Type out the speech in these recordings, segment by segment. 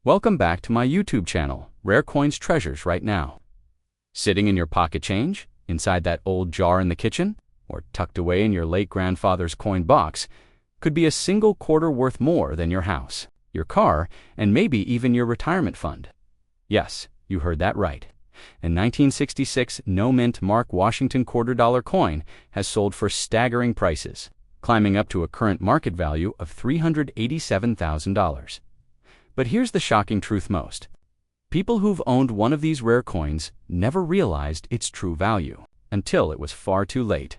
Welcome back to my YouTube channel, Rare Coins Treasures Right Now. Sitting in your pocket change, inside that old jar in the kitchen, or tucked away in your late grandfather's coin box, could be a single quarter worth more than your house, your car, and maybe even your retirement fund. Yes, you heard that right. A 1966 no-mint Mark Washington $quarter coin has sold for staggering prices, climbing up to a current market value of $387,000. But here's the shocking truth most. People who've owned one of these rare coins never realized its true value until it was far too late.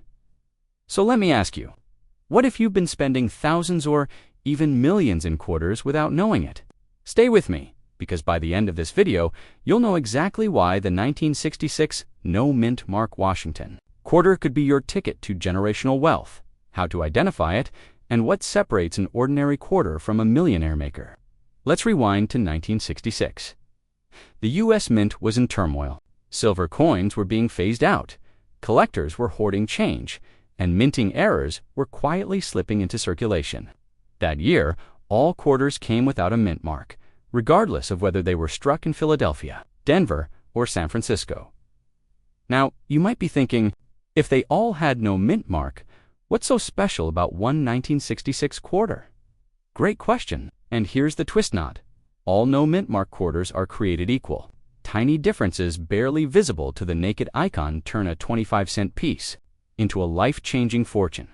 So let me ask you, what if you've been spending thousands or even millions in quarters without knowing it? Stay with me, because by the end of this video, you'll know exactly why the 1966 no-mint Mark Washington quarter could be your ticket to generational wealth, how to identify it, and what separates an ordinary quarter from a millionaire maker. Let's rewind to 1966. The U.S. Mint was in turmoil. Silver coins were being phased out. Collectors were hoarding change, and minting errors were quietly slipping into circulation. That year, all quarters came without a mint mark, regardless of whether they were struck in Philadelphia, Denver, or San Francisco. Now, you might be thinking, if they all had no mint mark, what's so special about one 1966 quarter? Great question. And here's the twist knot. All no-mint mark quarters are created equal. Tiny differences barely visible to the naked icon turn a 25-cent piece into a life-changing fortune.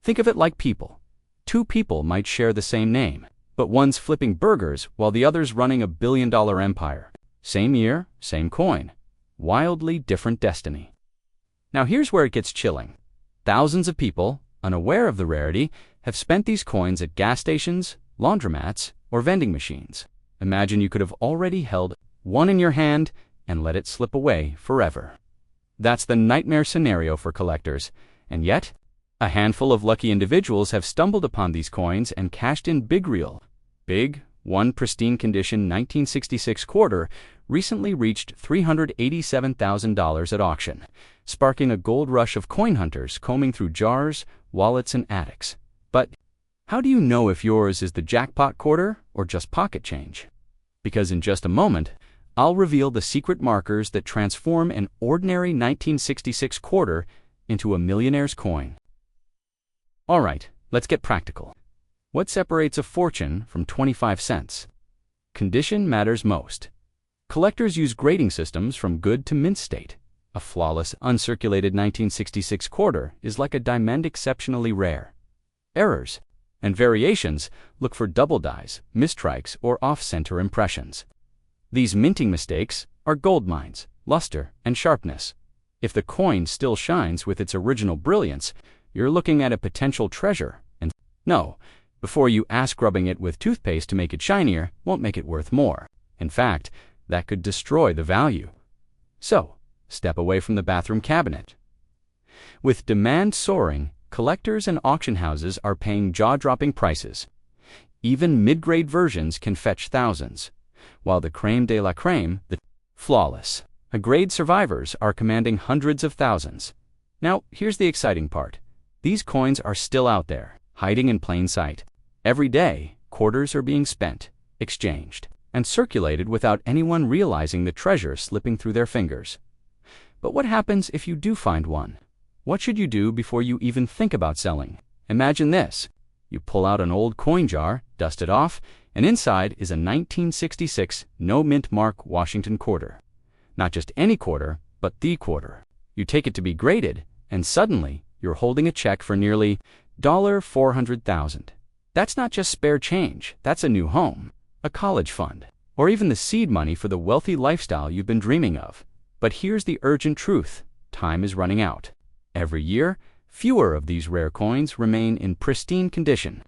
Think of it like people. Two people might share the same name, but one's flipping burgers while the other's running a billion-dollar empire. Same year, same coin. Wildly different destiny. Now here's where it gets chilling. Thousands of people, unaware of the rarity, have spent these coins at gas stations, laundromats, or vending machines. Imagine you could have already held one in your hand and let it slip away forever. That's the nightmare scenario for collectors, and yet, a handful of lucky individuals have stumbled upon these coins and cashed in big. One pristine condition 1966 quarter recently reached $387,000 at auction, sparking a gold rush of coin hunters combing through jars, wallets, and attics. But how do you know if yours is the jackpot quarter or just pocket change? Because in just a moment, I'll reveal the secret markers that transform an ordinary 1966 quarter into a millionaire's coin. All right, let's get practical. What separates a fortune from 25 cents? Condition matters most. Collectors use grading systems from good to mint state. A flawless, uncirculated 1966 quarter is like a diamond exceptionally rare. Errors and variations look for double dies, mistrikes, or off-center impressions. These minting mistakes are gold mines, luster, and sharpness. If the coin still shines with its original brilliance, you're looking at a potential treasure. And no, before you ask, rubbing it with toothpaste to make it shinier won't make it worth more. In fact, that could destroy the value. So, step away from the bathroom cabinet. With demand soaring, collectors and auction houses are paying jaw-dropping prices. Even mid-grade versions can fetch thousands, while the crème de la crème, the flawless, grade survivors, are commanding hundreds of thousands. Now, here's the exciting part. These coins are still out there, hiding in plain sight. Every day, quarters are being spent, exchanged, and circulated without anyone realizing the treasure slipping through their fingers. But what happens if you do find one? What should you do before you even think about selling? Imagine this. You pull out an old coin jar, dust it off, and inside is a 1966 no-mint Mark Washington quarter. Not just any quarter, but the quarter. You take it to be graded, and suddenly you're holding a check for nearly $400,000. That's not just spare change, that's a new home, a college fund, or even the seed money for the wealthy lifestyle you've been dreaming of. But here's the urgent truth. Time is running out. Every year, fewer of these rare coins remain in pristine condition.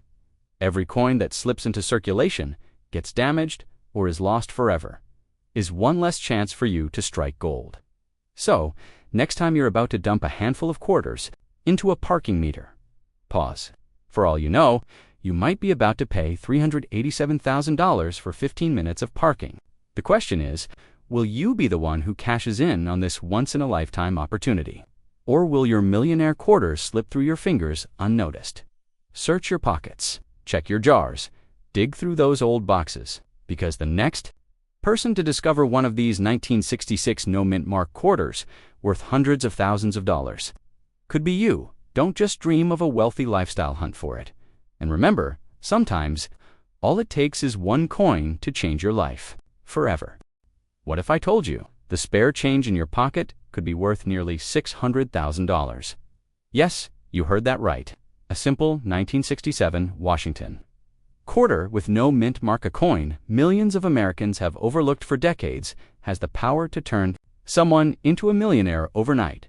Every coin that slips into circulation, gets damaged, or is lost forever, is one less chance for you to strike gold. So, next time you're about to dump a handful of quarters into a parking meter, pause. For all you know, you might be about to pay $387,000 for 15 minutes of parking. The question is, will you be the one who cashes in on this once-in-a-lifetime opportunity? Or will your millionaire quarters slip through your fingers unnoticed? Search your pockets, check your jars, dig through those old boxes, because the next person to discover one of these 1966 no-mint mark quarters worth hundreds of thousands of dollars could be you. Don't just dream of a wealthy lifestyle, hunt for it. And remember, sometimes all it takes is one coin to change your life forever. What if I told you the spare change in your pocket could be worth nearly $600,000? Yes, you heard that right. A simple 1967 Washington quarter with no mint mark, a coin millions of Americans have overlooked for decades, has the power to turn someone into a millionaire overnight.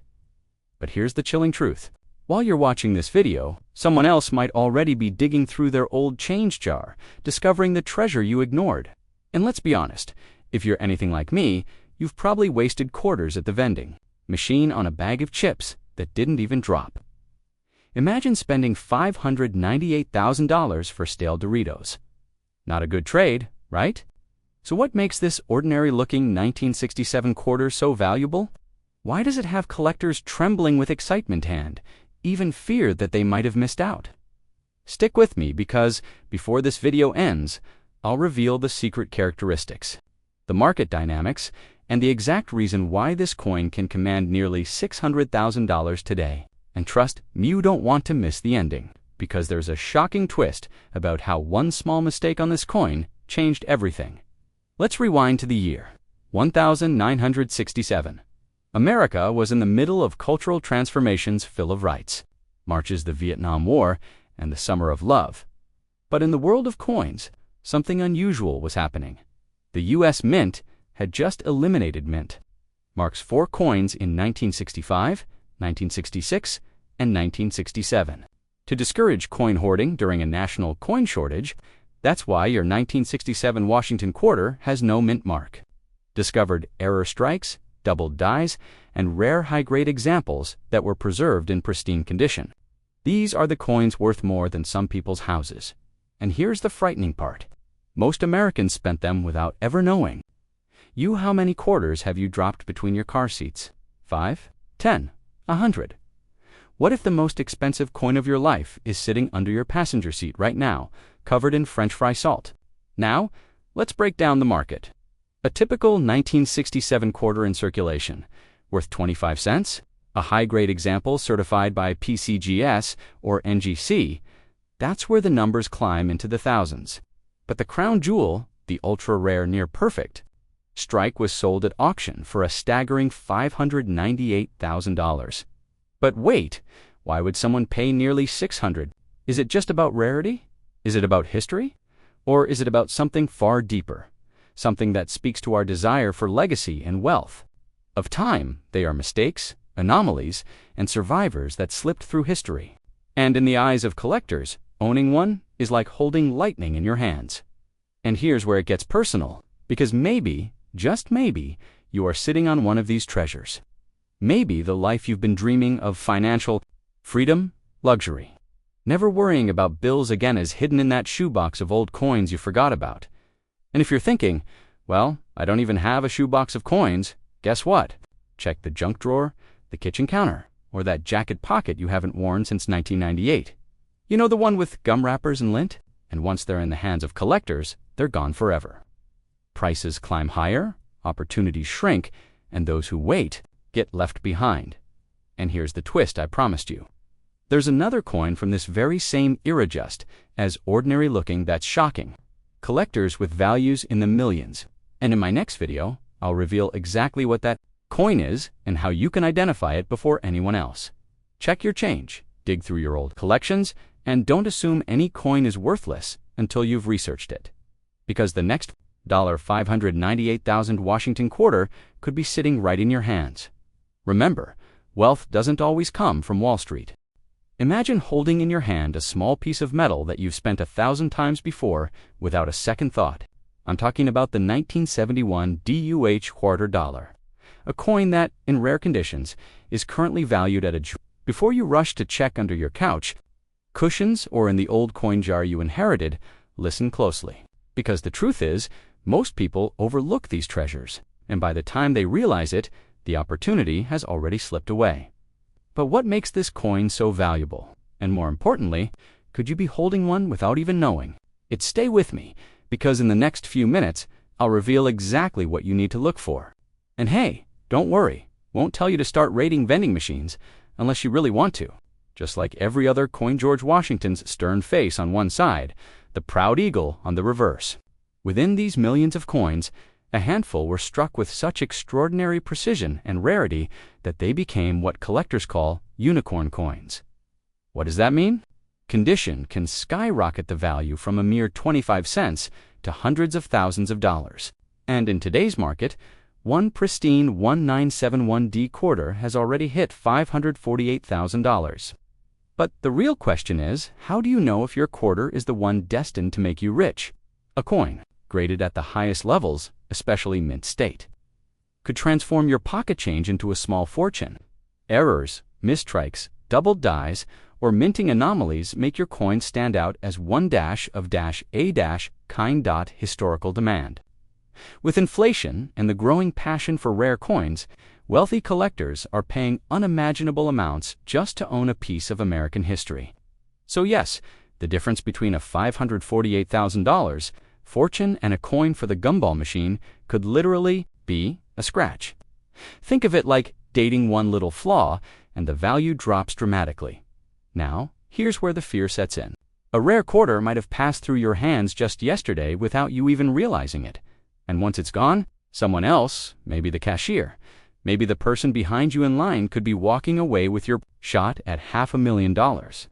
But here's the chilling truth. While you're watching this video, someone else might already be digging through their old change jar, discovering the treasure you ignored. And let's be honest, if you're anything like me, you've probably wasted quarters at the vending machine on a bag of chips that didn't even drop. Imagine spending $598,000 for stale Doritos. Not a good trade, right? So what makes this ordinary-looking 1967 quarter so valuable? Why does it have collectors trembling with excitement and even fear that they might have missed out? Stick with me because before this video ends, I'll reveal the secret characteristics, the market dynamics, and the exact reason why this coin can command nearly $600,000 today. And trust me, you don't want to miss the ending, because there's a shocking twist about how one small mistake on this coin changed everything. Let's rewind to the year 1967. America was in the middle of cultural transformations full of rights, marches the Vietnam War, and the Summer of Love. But in the world of coins, something unusual was happening. The U.S. Mint had just eliminated mint marks for coins in 1965, 1966, and 1967. To discourage coin hoarding during a national coin shortage, that's why your 1967 Washington quarter has no mint mark. Discovered error strikes, doubled dies, and rare high-grade examples that were preserved in pristine condition. These are the coins worth more than some people's houses. And here's the frightening part. Most Americans spent them without ever knowing. How many quarters have you dropped between your car seats? 5, 10, 100. What if the most expensive coin of your life is sitting under your passenger seat right now, covered in French fry salt? Now, let's break down the market. A typical 1967 quarter in circulation, worth 25 cents, a high-grade example certified by PCGS or NGC, that's where the numbers climb into the thousands. But the crown jewel, the ultra-rare near-perfect strike, was sold at auction for a staggering $598,000. But wait, why would someone pay nearly $600,000? Is it just about rarity? Is it about history? Or is it about something far deeper? Something that speaks to our desire for legacy and wealth. Of time, they are mistakes, anomalies, and survivors that slipped through history. And in the eyes of collectors, owning one is like holding lightning in your hands. And here's where it gets personal, because maybe, just maybe, you are sitting on one of these treasures. Maybe the life you've been dreaming of, financial freedom, luxury. Never worrying about bills again, is hidden in that shoebox of old coins you forgot about. And if you're thinking, well, I don't even have a shoebox of coins, guess what? Check the junk drawer, the kitchen counter, or that jacket pocket you haven't worn since 1998. You know, the one with gum wrappers and lint? And once they're in the hands of collectors, they're gone forever. Prices climb higher, opportunities shrink, and those who wait get left behind. And here's the twist I promised you. There's another coin from this very same era, just as ordinary looking, that's shocking. Collectors with values in the millions. And in my next video, I'll reveal exactly what that coin is and how you can identify it before anyone else. Check your change, dig through your old collections, and don't assume any coin is worthless until you've researched it. Because the next $598,000 Washington quarter could be sitting right in your hands. Remember, wealth doesn't always come from Wall Street. Imagine holding in your hand a small piece of metal that you've spent 1,000 times before without a second thought. I'm talking about the 1971 DUH quarter dollar, a coin that, in rare conditions, is currently valued at Before you rush to check under your couch, cushions, or in the old coin jar you inherited, listen closely. Because the truth is, most people overlook these treasures, and by the time they realize it, the opportunity has already slipped away. But what makes this coin so valuable? And more importantly, could you be holding one without even knowing? Stay with me, because in the next few minutes, I'll reveal exactly what you need to look for. And hey, don't worry, won't tell you to start raiding vending machines unless you really want to. Just like every other coin, George Washington's stern face on one side, the proud eagle on the reverse. Within these millions of coins, a handful were struck with such extraordinary precision and rarity that they became what collectors call unicorn coins. What does that mean? Condition can skyrocket the value from a mere 25 cents to hundreds of thousands of dollars. And in today's market, one pristine 1971D quarter has already hit $548,000. But the real question is, how do you know if your quarter is the one destined to make you rich? A coin, graded at the highest levels, especially mint state, could transform your pocket change into a small fortune. Errors, mistrikes, doubled dies, or minting anomalies make your coin stand out as one dash of dash a dash kind dot historical demand. With inflation and the growing passion for rare coins, wealthy collectors are paying unimaginable amounts just to own a piece of American history. So yes, the difference between a $548,000 fortune and a coin for the gumball machine could literally be a scratch. Think of it like dating one little flaw and the value drops dramatically. Now, here's where the fear sets in. A rare quarter might have passed through your hands just yesterday without you even realizing it. And once it's gone, someone else, maybe the cashier, maybe the person behind you in line, could be walking away with your shot at $500,000.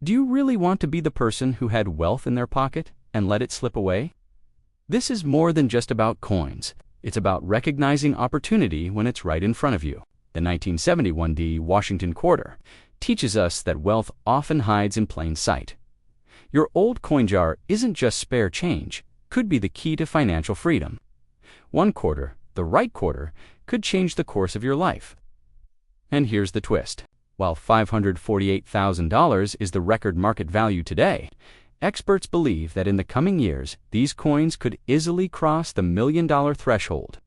Do you really want to be the person who had wealth in their pocket and let it slip away? This is more than just about coins. It's about recognizing opportunity when it's right in front of you. The 1971D Washington quarter teaches us that wealth often hides in plain sight. Your old coin jar isn't just spare change, could be the key to financial freedom. One quarter, the right quarter, could change the course of your life. And here's the twist. While $548,000 is the record market value today, experts believe that in the coming years, these coins could easily cross the $1 million threshold.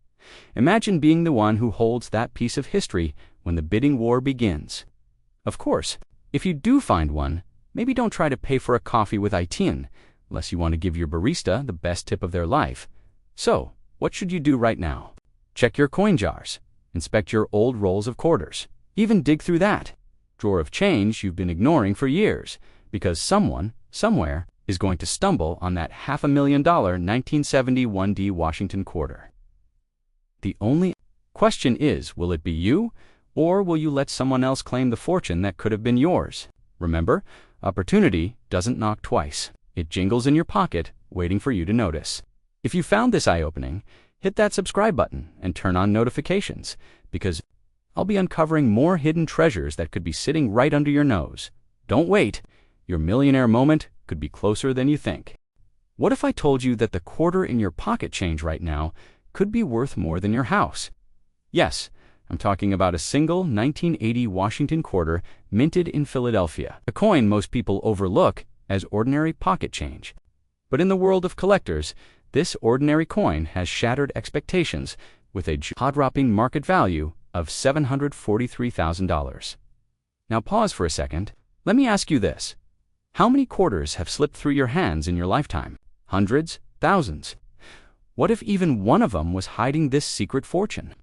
Imagine being the one who holds that piece of history when the bidding war begins. Of course, if you do find one, maybe don't try to pay for a coffee with Itin, unless you want to give your barista the best tip of their life. So, what should you do right now? Check your coin jars, inspect your old rolls of quarters, even dig through that drawer of change you've been ignoring for years, because someone, somewhere, is going to stumble on that $500,000 1971D Washington quarter. The only question is, will it be you, or will you let someone else claim the fortune that could have been yours? Remember, opportunity doesn't knock twice. It jingles in your pocket, waiting for you to notice. If you found this eye-opening, hit that subscribe button and turn on notifications, because I'll be uncovering more hidden treasures that could be sitting right under your nose. Don't wait. Your millionaire moment could be closer than you think. What if I told you that the quarter in your pocket change right now could be worth more than your house? Yes, I'm talking about a single 1980 Washington quarter minted in Philadelphia, a coin most people overlook as ordinary pocket change. But in the world of collectors, this ordinary coin has shattered expectations with a jaw-dropping market value of $743,000. Now pause for a second. Let me ask you this. How many quarters have slipped through your hands in your lifetime? Hundreds? Thousands? What if even one of them was hiding this secret fortune?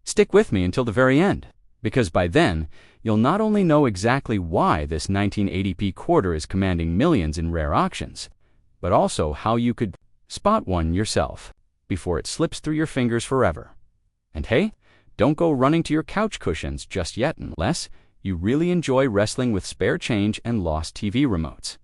Stick with me until the very end, because by then, you'll not only know exactly why this 1980p quarter is commanding millions in rare auctions, but also how you could spot one yourself before it slips through your fingers forever. And hey, don't go running to your couch cushions just yet unless you really enjoy wrestling with spare change and lost TV remotes.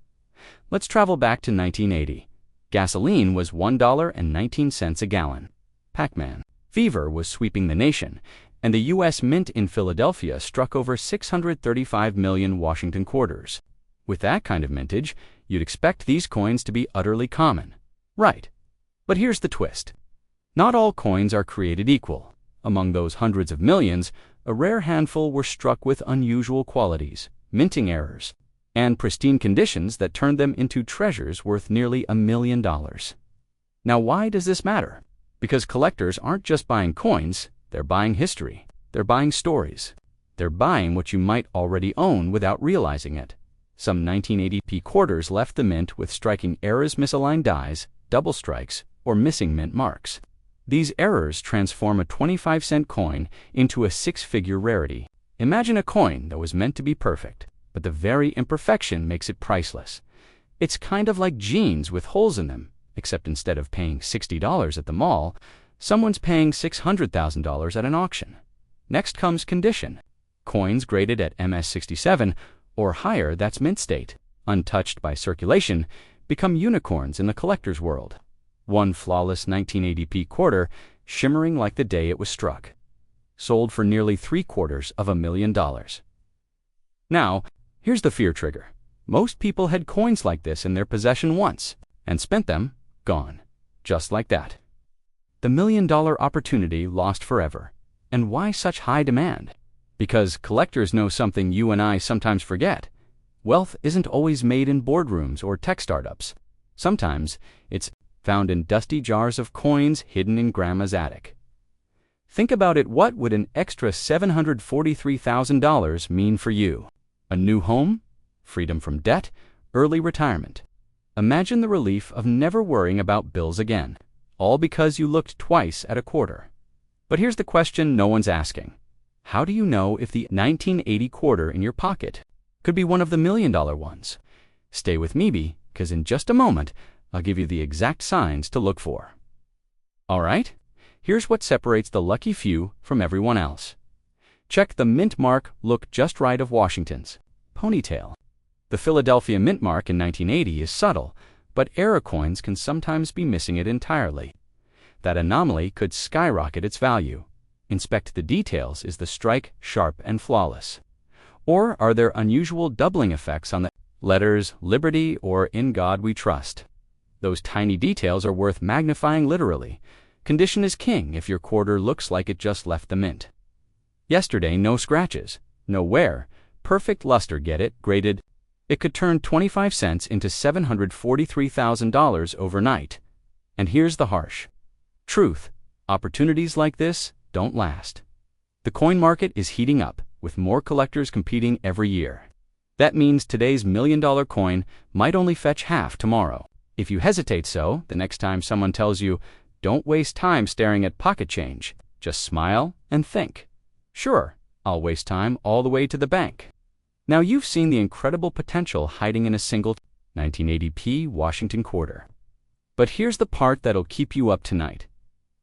Let's travel back to 1980. Gasoline was $1.19 a gallon. Pac-Man fever was sweeping the nation, and the U.S. Mint in Philadelphia struck over 635 million Washington quarters. With that kind of mintage, you'd expect these coins to be utterly common. Right. But here's the twist. Not all coins are created equal. Among those hundreds of millions, a rare handful were struck with unusual qualities, minting errors, and pristine conditions that turned them into treasures worth nearly $1 million. Now why does this matter? Because collectors aren't just buying coins, they're buying history. They're buying stories. They're buying what you might already own without realizing it. Some 1980p quarters left the mint with striking errors, misaligned dies, double strikes, or missing mint marks. These errors transform a 25-cent coin into a six-figure rarity. Imagine a coin that was meant to be perfect, but the very imperfection makes it priceless. It's kind of like jeans with holes in them, except instead of paying $60 at the mall, someone's paying $600,000 at an auction. Next comes condition. Coins graded at MS-67 or higher, that's mint state, untouched by circulation, become unicorns in the collector's world. One flawless 1980p quarter, shimmering like the day it was struck. Sold for nearly $750,000. Now, here's the fear trigger. Most people had coins like this in their possession once and spent them, gone. Just like that. The $1 million opportunity lost forever. And why such high demand? Because collectors know something you and I sometimes forget. Wealth isn't always made in boardrooms or tech startups. Sometimes it's found in dusty jars of coins hidden in grandma's attic. Think about it. What would an extra $743,000 mean for you? A new home? Freedom from debt? Early retirement? Imagine the relief of never worrying about bills again, all because you looked twice at a quarter. But here's the question no one's asking. How do you know if the 1980 quarter in your pocket could be one of the $1 million ones? Stay with me, because in just a moment, I'll give you the exact signs to look for. All right? Here's what separates the lucky few from everyone else. Check the mint mark look just right of Washington's ponytail. The Philadelphia mint mark in 1980 is subtle, but era coins can sometimes be missing it entirely. That anomaly could skyrocket its value. Inspect the details. Is the strike sharp and flawless? Or are there unusual doubling effects on the letters Liberty or In God We Trust? Those tiny details are worth magnifying literally. Condition is king if your quarter looks like it just left the mint. Yesterday, no scratches, no wear, perfect luster, get it, graded. It could turn 25 cents into $743,000 overnight. And here's the harsh truth. Opportunities like this don't last. The coin market is heating up, with more collectors competing every year. That means today's $1 million coin might only fetch half tomorrow. If you hesitate the next time someone tells you, don't waste time staring at pocket change, just smile and think. Sure, I'll waste time all the way to the bank. Now you've seen the incredible potential hiding in a single 1980p Washington quarter. But here's the part that'll keep you up tonight.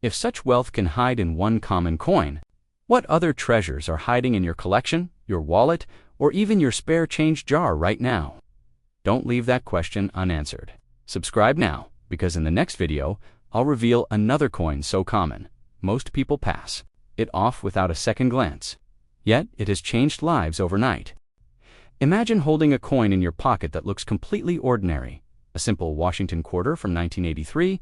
If such wealth can hide in one common coin, what other treasures are hiding in your collection, your wallet, or even your spare change jar right now? Don't leave that question unanswered. Subscribe now, because in the next video, I'll reveal another coin so common, most people pass it off without a second glance. Yet it has changed lives overnight. Imagine holding a coin in your pocket that looks completely ordinary, a simple Washington quarter from 1983,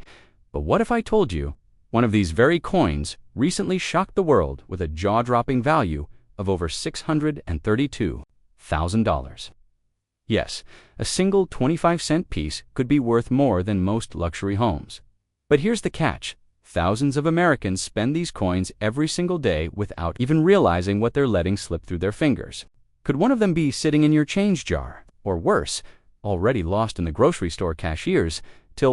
but what if I told you one of these very coins recently shocked the world with a jaw-dropping value of over $632,000? Yes, a single 25-cent piece could be worth more than most luxury homes. But here's the catch. Thousands of Americans spend these coins every single day without even realizing what they're letting slip through their fingers. Could one of them be sitting in your change jar? Or worse, already lost in the grocery store cashiers?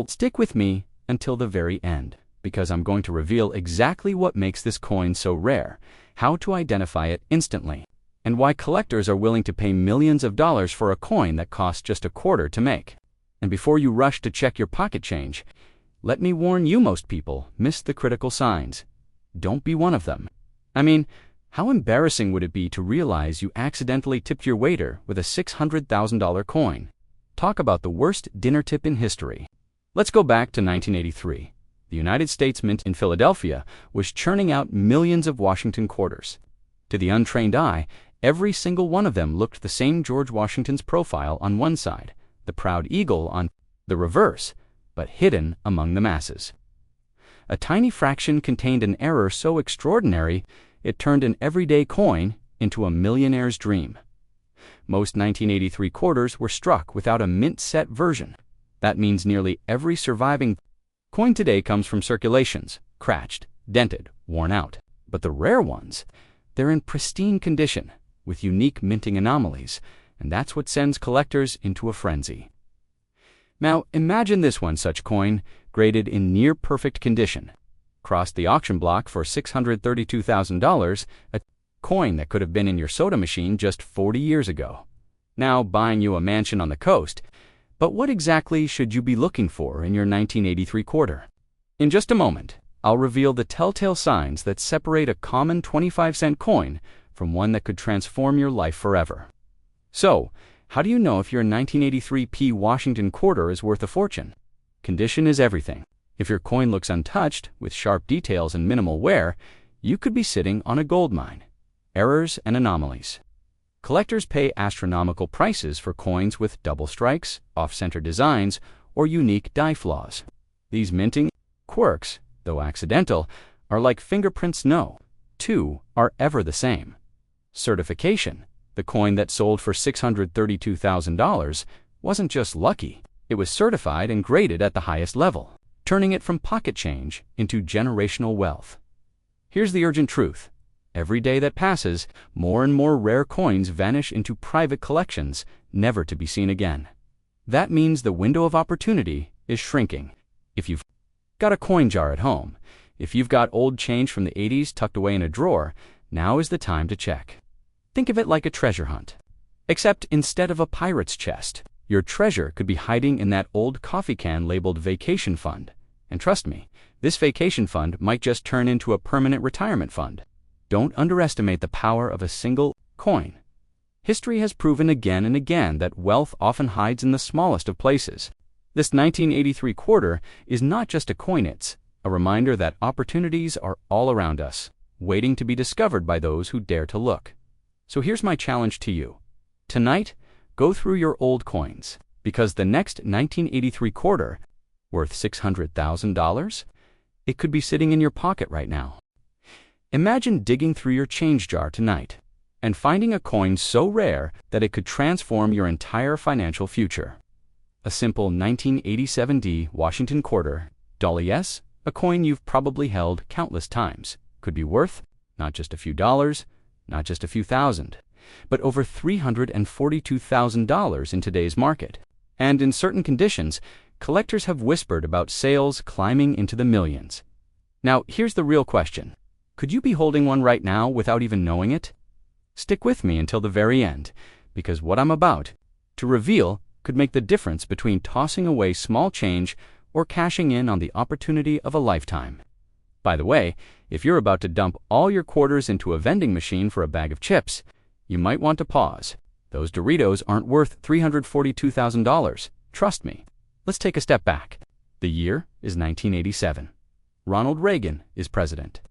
Stick with me until the very end, because I'm going to reveal exactly what makes this coin so rare, how to identify it instantly, and why collectors are willing to pay millions of dollars for a coin that costs just a quarter to make. And before you rush to check your pocket change, let me warn you, most people miss the critical signs. Don't be one of them. I mean, how embarrassing would it be to realize you accidentally tipped your waiter with a $600,000 coin? Talk about the worst dinner tip in history. Let's go back to 1983. The United States Mint in Philadelphia was churning out millions of Washington quarters. To the untrained eye, every single one of them looked the same. George Washington's profile on one side, the proud eagle on the reverse, but hidden among the masses. A tiny fraction contained an error so extraordinary it turned an everyday coin into a millionaire's dream. Most 1983 quarters were struck without a mint-set version. That means nearly every surviving coin today comes from circulations, scratched, dented, worn out. But the rare ones, they're in pristine condition, with unique minting anomalies, and that's what sends collectors into a frenzy. Now, imagine this one such coin graded in near-perfect condition, crossed the auction block for $632,000, a coin that could have been in your soda machine just 40 years ago. Now buying you a mansion on the coast. But what exactly should you be looking for in your 1983 quarter? In just a moment, I'll reveal the telltale signs that separate a common 25-cent coin from one that could transform your life forever. So, how do you know if your 1983 P Washington quarter is worth a fortune? Condition is everything. If your coin looks untouched, with sharp details and minimal wear, you could be sitting on a gold mine. Errors and anomalies. Collectors pay astronomical prices for coins with double strikes, off-center designs, or unique die flaws. These minting quirks, though accidental, are like fingerprints. No two are ever the same. Certification. The coin that sold for $632,000 wasn't just lucky, it was certified and graded at the highest level, turning it from pocket change into generational wealth. Here's the urgent truth. Every day that passes, more and more rare coins vanish into private collections, never to be seen again. That means the window of opportunity is shrinking. If you've got a coin jar at home, if you've got old change from the 80s tucked away in a drawer, now is the time to check. Think of it like a treasure hunt. Except instead of a pirate's chest, your treasure could be hiding in that old coffee can labeled vacation fund. And trust me, this vacation fund might just turn into a permanent retirement fund. Don't underestimate the power of a single coin. History has proven again and again that wealth often hides in the smallest of places. This 1983 quarter is not just a coin, it's a reminder that opportunities are all around us, waiting to be discovered by those who dare to look. So here's my challenge to you. Tonight, go through your old coins, because the next 1983 quarter, worth $600,000, it could be sitting in your pocket right now. Imagine digging through your change jar tonight and finding a coin so rare that it could transform your entire financial future. A simple 1987 D Washington quarter, Dolly S., a coin you've probably held countless times, could be worth not just a few dollars, not just a few thousand, but over $342,000 in today's market. And in certain conditions, collectors have whispered about sales climbing into the millions. Now, here's the real question. Could you be holding one right now without even knowing it? Stick with me until the very end, because what I'm about to reveal could make the difference between tossing away small change or cashing in on the opportunity of a lifetime. By the way, if you're about to dump all your quarters into a vending machine for a bag of chips, you might want to pause. Those Doritos aren't worth $342,000. Trust me. Let's take a step back. The year is 1987. Ronald Reagan is president.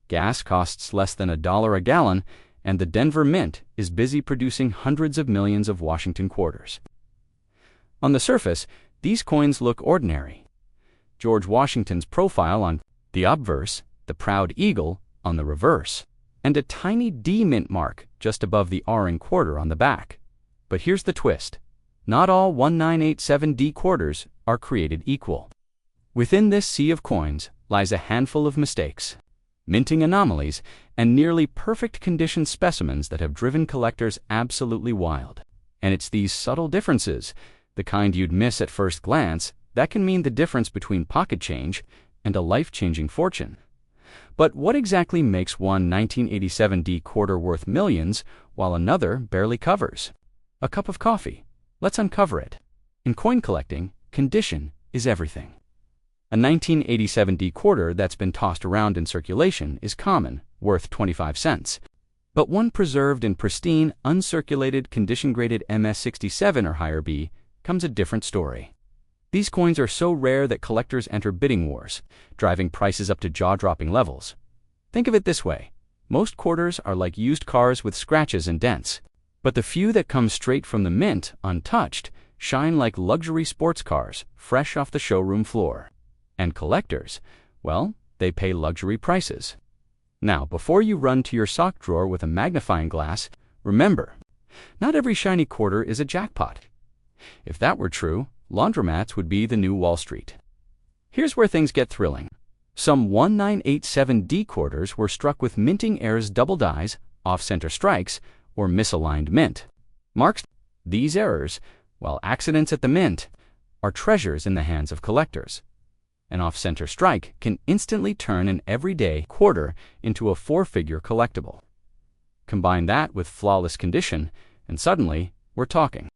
Gas costs less than $1 a gallon, and the Denver Mint is busy producing hundreds of millions of Washington quarters. On the surface, these coins look ordinary. George Washington's profile on the obverse, the proud eagle on the reverse, and a tiny D mint mark just above the R in quarter on the back. But here's the twist. Not all 1987 D quarters are created equal. Within this sea of coins lies a handful of mistakes, minting anomalies, and nearly perfect condition specimens that have driven collectors absolutely wild. And it's these subtle differences, the kind you'd miss at first glance, that can mean the difference between pocket change and a life-changing fortune. But what exactly makes one 1987 D quarter worth millions while another barely covers? A cup of coffee. Let's uncover it. In coin collecting, condition is everything. A 1987 D quarter that's been tossed around in circulation is common, worth 25 cents. But one preserved in pristine, uncirculated, condition-graded MS67 or higher B comes a different story. These coins are so rare that collectors enter bidding wars, driving prices up to jaw-dropping levels. Think of it this way. Most quarters are like used cars with scratches and dents, but the few that come straight from the mint, untouched, shine like luxury sports cars, fresh off the showroom floor. And collectors, well, they pay luxury prices. Now, before you run to your sock drawer with a magnifying glass, remember, not every shiny quarter is a jackpot. If that were true, laundromats would be the new Wall Street. Here's where things get thrilling. Some 1987 D quarters were struck with minting errors, double dies, off-center strikes, or misaligned mint marks. These errors, while accidents at the mint, are treasures in the hands of collectors. An off-center strike can instantly turn an everyday quarter into a four-figure collectible. Combine that with flawless condition, and suddenly, we're talking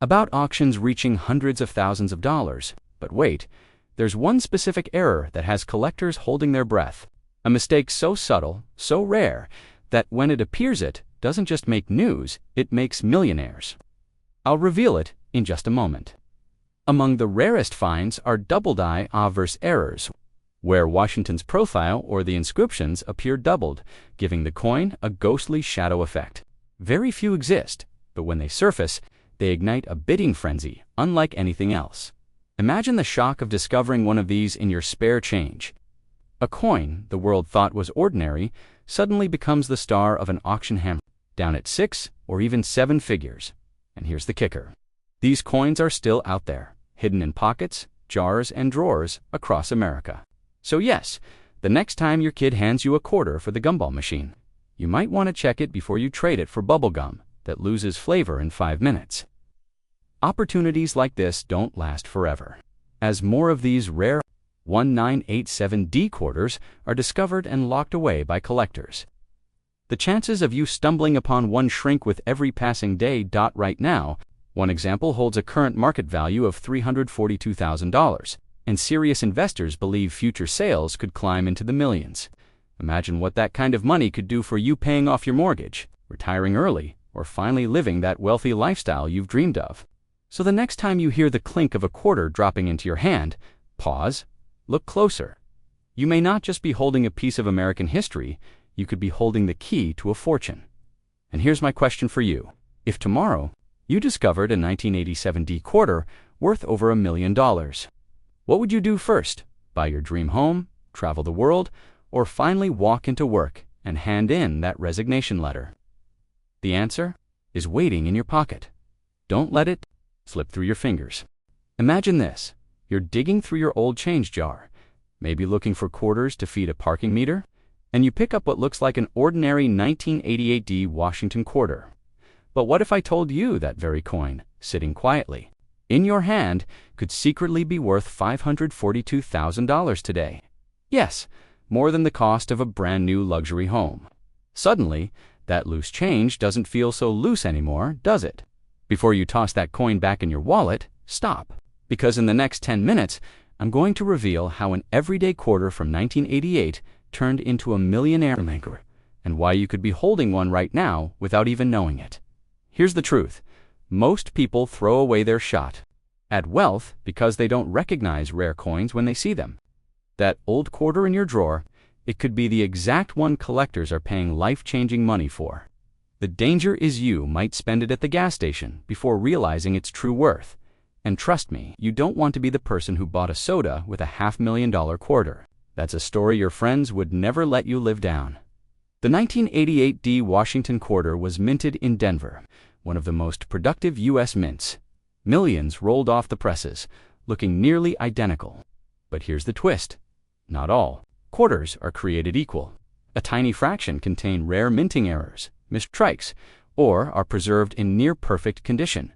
about auctions reaching hundreds of thousands of dollars. But wait, there's one specific error that has collectors holding their breath. A mistake so subtle, so rare, that when it appears it doesn't just make news, it makes millionaires. I'll reveal it in just a moment. Among the rarest finds are double-die obverse errors, where Washington's profile or the inscriptions appear doubled, giving the coin a ghostly shadow effect. Very few exist, but when they surface, they ignite a bidding frenzy unlike anything else. Imagine the shock of discovering one of these in your spare change. A coin the world thought was ordinary suddenly becomes the star of an auction hammer, down at 6 or even 7 figures. And here's the kicker. These coins are still out there, hidden in pockets, jars, and drawers across America. So yes, the next time your kid hands you a quarter for the gumball machine, you might want to check it before you trade it for bubble gum that loses flavor in 5 minutes. Opportunities like this don't last forever. As more of these rare 1987D quarters are discovered and locked away by collectors, the chances of you stumbling upon one shrink with every passing day. Right now, one example holds a current market value of $342,000, and serious investors believe future sales could climb into the millions. Imagine what that kind of money could do for you paying off your mortgage, retiring early, or finally living that wealthy lifestyle you've dreamed of. So the next time you hear the clink of a quarter dropping into your hand, pause, look closer. You may not just be holding a piece of American history, you could be holding the key to a fortune. And here's my question for you. If tomorrow you discovered a 1987D quarter worth over $1 million, what would you do first? Buy your dream home, travel the world, or finally walk into work and hand in that resignation letter? The answer is waiting in your pocket. Don't let it slip through your fingers. Imagine this. You're digging through your old change jar, maybe looking for quarters to feed a parking meter, and you pick up what looks like an ordinary 1988D Washington quarter. But what if I told you that very coin, sitting quietly in your hand, could secretly be worth $542,000 today? Yes, more than the cost of a brand new luxury home. Suddenly, that loose change doesn't feel so loose anymore, does it? Before you toss that coin back in your wallet, stop. Because in the next 10 minutes, I'm going to reveal how an everyday quarter from 1988 turned into a millionaire maker, and why you could be holding one right now without even knowing it. Here's the truth. Most people throw away their shot at wealth because they don't recognize rare coins when they see them. That old quarter in your drawer, it could be the exact one collectors are paying life-changing money for. The danger is you might spend it at the gas station before realizing its true worth. And trust me, you don't want to be the person who bought a soda with a $500,000 quarter. That's a story your friends would never let you live down. The 1988D Washington quarter was minted in Denver, one of the most productive U.S. mints. Millions rolled off the presses, looking nearly identical. But here's the twist. Not all quarters are created equal. A tiny fraction contain rare minting errors, missed strikes, or are preserved in near-perfect condition,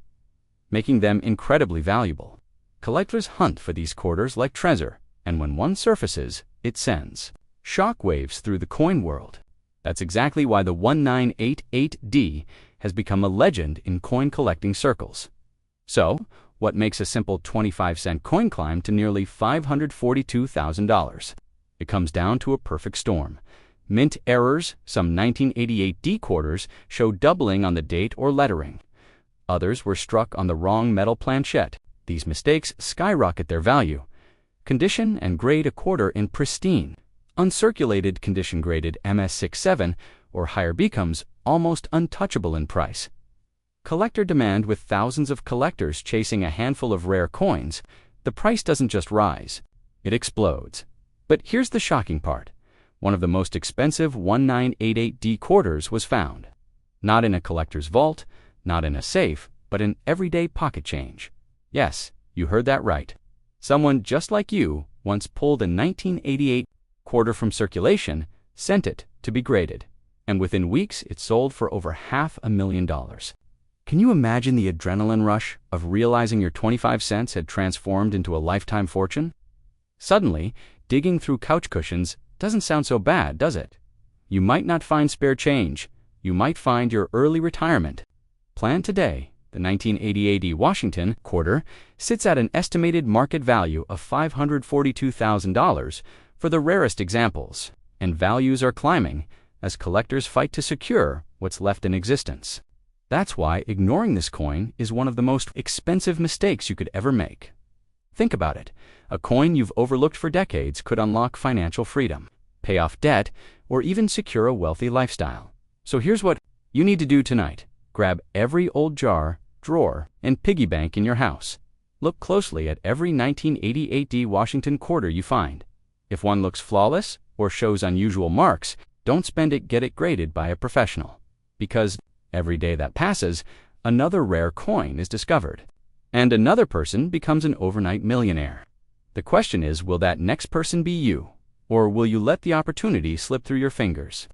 making them incredibly valuable. Collectors hunt for these quarters like treasure, and when one surfaces, it sends shockwaves through the coin world. That's exactly why the 1988D has become a legend in coin collecting circles. So, what makes a simple 25-cent coin climb to nearly $542,000? It comes down to a perfect storm. Mint errors, some 1988D quarters show doubling on the date or lettering. Others were struck on the wrong metal planchette. These mistakes skyrocket their value. Condition and grade a quarter in pristine, uncirculated condition graded MS67 or higher becomes almost untouchable in price. Collector demand with thousands of collectors chasing a handful of rare coins, the price doesn't just rise, it explodes. But here's the shocking part. One of the most expensive 1988D quarters was found. Not in a collector's vault, not in a safe, but in everyday pocket change. Yes, you heard that right. Someone just like you once pulled a 1988 quarter from circulation, sent it to be graded, and within weeks it sold for over $500,000. Can you imagine the adrenaline rush of realizing your 25 cents had transformed into a lifetime fortune? Suddenly, digging through couch cushions doesn't sound so bad, does it? You might not find spare change. You might find your early retirement. Plan today. The 1980 AD Washington quarter sits at an estimated market value of $542,000 for the rarest examples, and values are climbing as collectors fight to secure what's left in existence. That's why ignoring this coin is one of the most expensive mistakes you could ever make. Think about it. A coin you've overlooked for decades could unlock financial freedom, pay off debt, or even secure a wealthy lifestyle. So here's what you need to do tonight. Grab every old jar, drawer, and piggy bank in your house. Look closely at every 1988 Washington quarter you find. If one looks flawless or shows unusual marks, don't spend it, get it graded by a professional. Because every day that passes, another rare coin is discovered, and another person becomes an overnight millionaire. The question is, will that next person be you, or will you let the opportunity slip through your fingers?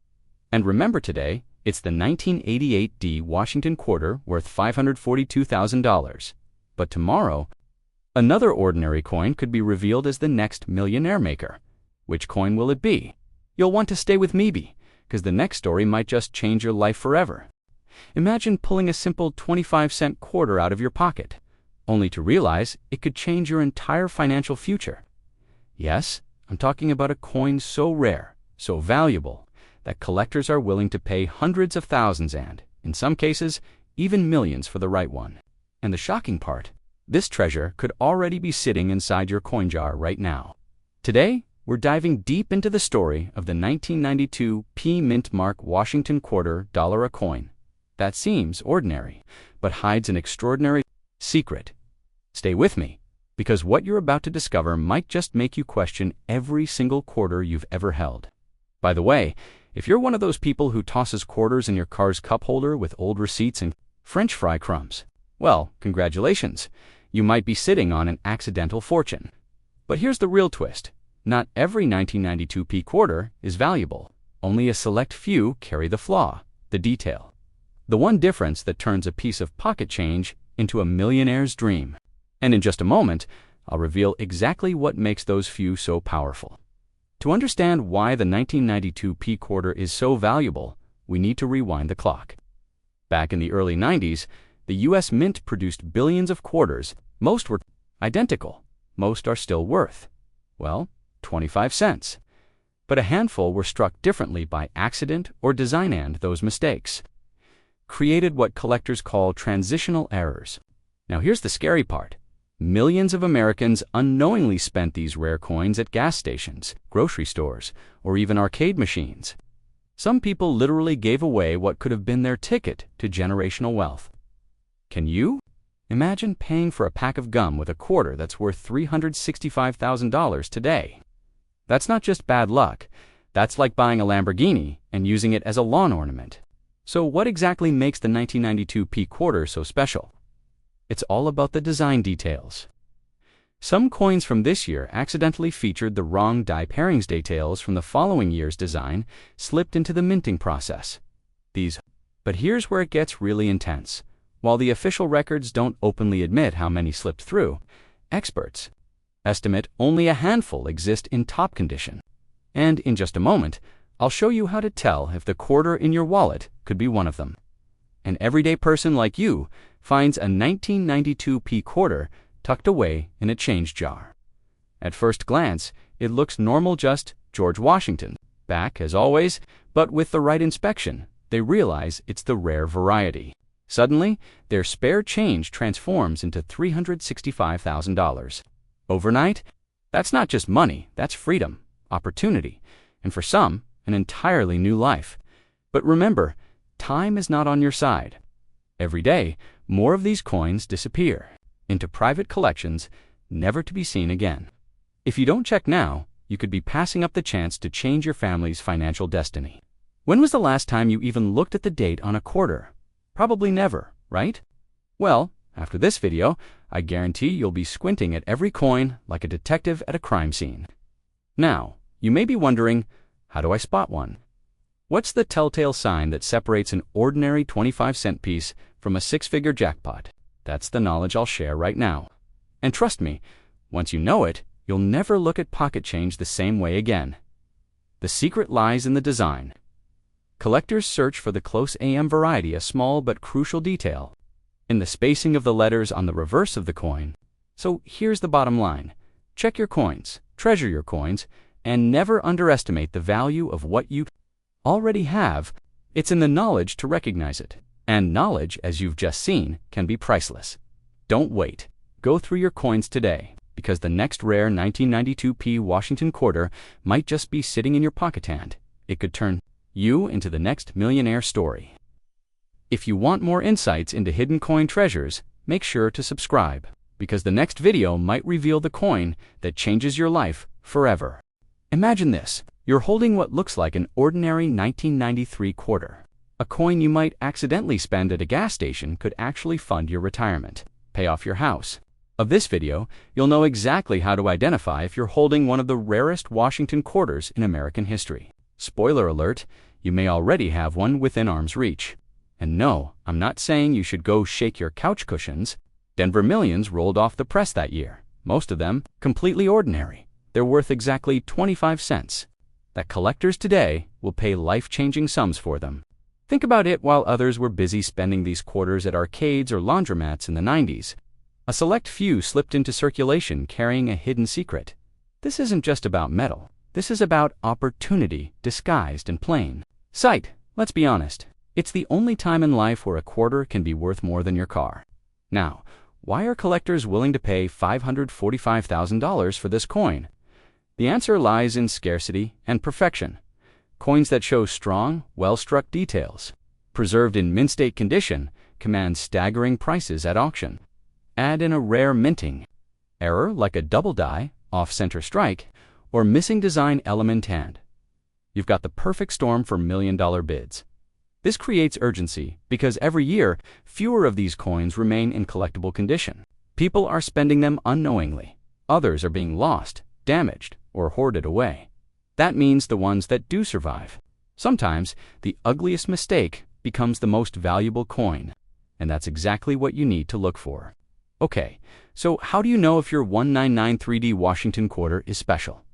And remember today, it's the 1988 Washington quarter worth $542,000. But tomorrow, another ordinary coin could be revealed as the next millionaire maker. Which coin will it be? You'll want to stay with me, because the next story might just change your life forever. Imagine pulling a simple 25-cent quarter out of your pocket, only to realize it could change your entire financial future. Yes, I'm talking about a coin so rare, so valuable, that collectors are willing to pay hundreds of thousands and, in some cases, even millions for the right one. And the shocking part, this treasure could already be sitting inside your coin jar right now. Today, we're diving deep into the story of the 1992 P Mint Mark Washington quarter dollar a coin. That seems ordinary, but hides an extraordinary secret. Stay with me, because what you're about to discover might just make you question every single quarter you've ever held. By the way, if you're one of those people who tosses quarters in your car's cup holder with old receipts and French fry crumbs, well, congratulations. You might be sitting on an accidental fortune. But here's the real twist. Not every 1992 P quarter is valuable. Only a select few carry the flaw, the detail. The one difference that turns a piece of pocket change into a millionaire's dream. And in just a moment, I'll reveal exactly what makes those few so powerful. To understand why the 1992 P quarter is so valuable, we need to rewind the clock. Back in the early 90s, the U.S. Mint produced billions of quarters. Most were identical. Most are still worth, well, 25 cents. But a handful were struck differently by accident or design, and those mistakes created what collectors call transitional errors. Now here's the scary part. Millions of Americans unknowingly spent these rare coins at gas stations, grocery stores, or even arcade machines. Some people literally gave away what could have been their ticket to generational wealth. Can you? Imagine paying for a pack of gum with a quarter that's worth $365,000 today. That's not just bad luck. That's like buying a Lamborghini and using it as a lawn ornament. So what exactly makes the 1992 P quarter so special? It's all about the design details. Some coins from this year accidentally featured the wrong die pairings. Details from the following year's design slipped into the minting process. But here's where it gets really intense. While the official records don't openly admit how many slipped through, experts estimate only a handful exist in top condition. And in just a moment, I'll show you how to tell if the quarter in your wallet could be one of them. An everyday person like you finds a 1992 P quarter tucked away in a change jar. At first glance, it looks normal, just George Washington, back as always, but with the right inspection, they realize it's the rare variety. Suddenly, their spare change transforms into $365,000. Overnight, that's not just money, that's freedom, opportunity, and for some, an entirely new life. But remember, time is not on your side. Every day, more of these coins disappear into private collections, never to be seen again. If you don't check now, you could be passing up the chance to change your family's financial destiny. When was the last time you even looked at the date on a quarter? Probably never, right? Well, after this video, I guarantee you'll be squinting at every coin like a detective at a crime scene. Now, you may be wondering, how do I spot one? What's the telltale sign that separates an ordinary 25-cent piece from a six-figure jackpot? That's the knowledge I'll share right now. And trust me, once you know it, you'll never look at pocket change the same way again. The secret lies in the design. Collectors search for the close AM variety, a small but crucial detail, in the spacing of the letters on the reverse of the coin. So here's the bottom line. Check your coins, treasure your coins, and never underestimate the value of what you already have. It's in the knowledge to recognize it. And knowledge, as you've just seen, can be priceless. Don't wait. Go through your coins today, because the next rare 1992p Washington quarter might just be sitting in your pocket hand. It could turn you into the next millionaire story. If you want more insights into hidden coin treasures, make sure to subscribe, because the next video might reveal the coin that changes your life forever. Imagine this. You're holding what looks like an ordinary 1993 quarter. A coin you might accidentally spend at a gas station could actually fund your retirement, pay off your house. Of this video, you'll know exactly how to identify if you're holding one of the rarest Washington quarters in American history. Spoiler alert, you may already have one within arm's reach. And no, I'm not saying you should go shake your couch cushions. Denver Millions rolled off the press that year, most of them completely ordinary. They're worth exactly 25 cents. That collectors today will pay life-changing sums for them. Think about it. While others were busy spending these quarters at arcades or laundromats in the 90s, a select few slipped into circulation carrying a hidden secret. This isn't just about metal. This is about opportunity disguised in plain sight. Let's be honest. It's the only time in life where a quarter can be worth more than your car. Now, why are collectors willing to pay $545,000 for this coin? The answer lies in scarcity and perfection. Coins that show strong, well-struck details, preserved in mint-state condition, command staggering prices at auction. Add in a rare minting error like a double die, off-center strike, or missing design element and you've got the perfect storm for million-dollar bids. This creates urgency because every year, fewer of these coins remain in collectible condition. People are spending them unknowingly. Others are being lost, damaged, or hoarded away. That means the ones that do survive. Sometimes, the ugliest mistake becomes the most valuable coin, and that's exactly what you need to look for. Okay, so how do you know if your 1993D Washington quarter is special?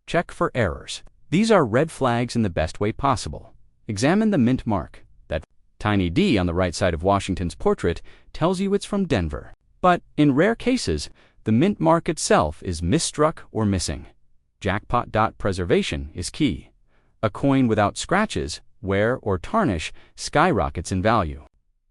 Check for errors. These are red flags in the best way possible. Examine the mint mark. That tiny D on the right side of Washington's portrait tells you it's from Denver. But in rare cases, the mint mark itself is misstruck or missing. Jackpot dot preservation is key. A coin without scratches, wear, or tarnish skyrockets in value.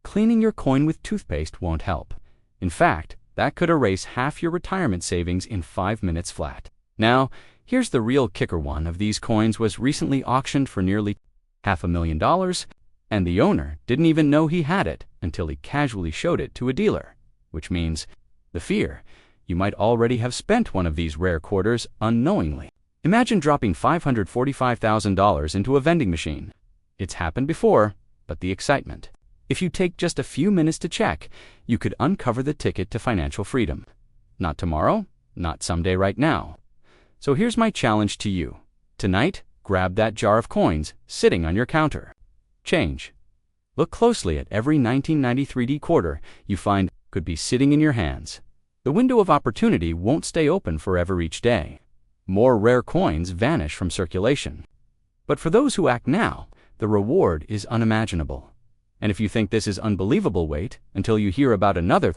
Cleaning your coin with toothpaste won't help. In fact, that could erase half your retirement savings in 5 minutes flat. Now, here's the real kicker. One of these coins was recently auctioned for nearly $500,000, and the owner didn't even know he had it until he casually showed it to a dealer, which means the fear. You might already have spent one of these rare quarters unknowingly. Imagine dropping $545,000 into a vending machine. It's happened before, but the excitement. If you take just a few minutes to check, you could uncover the ticket to financial freedom. Not tomorrow, not someday, right now. So here's my challenge to you. Tonight, grab that jar of coins sitting on your counter. Change. Look closely at every 1993D quarter you find could be sitting in your hands. The window of opportunity won't stay open forever each day. More rare coins vanish from circulation. But for those who act now, the reward is unimaginable. And if you think this is unbelievable, wait until you hear about another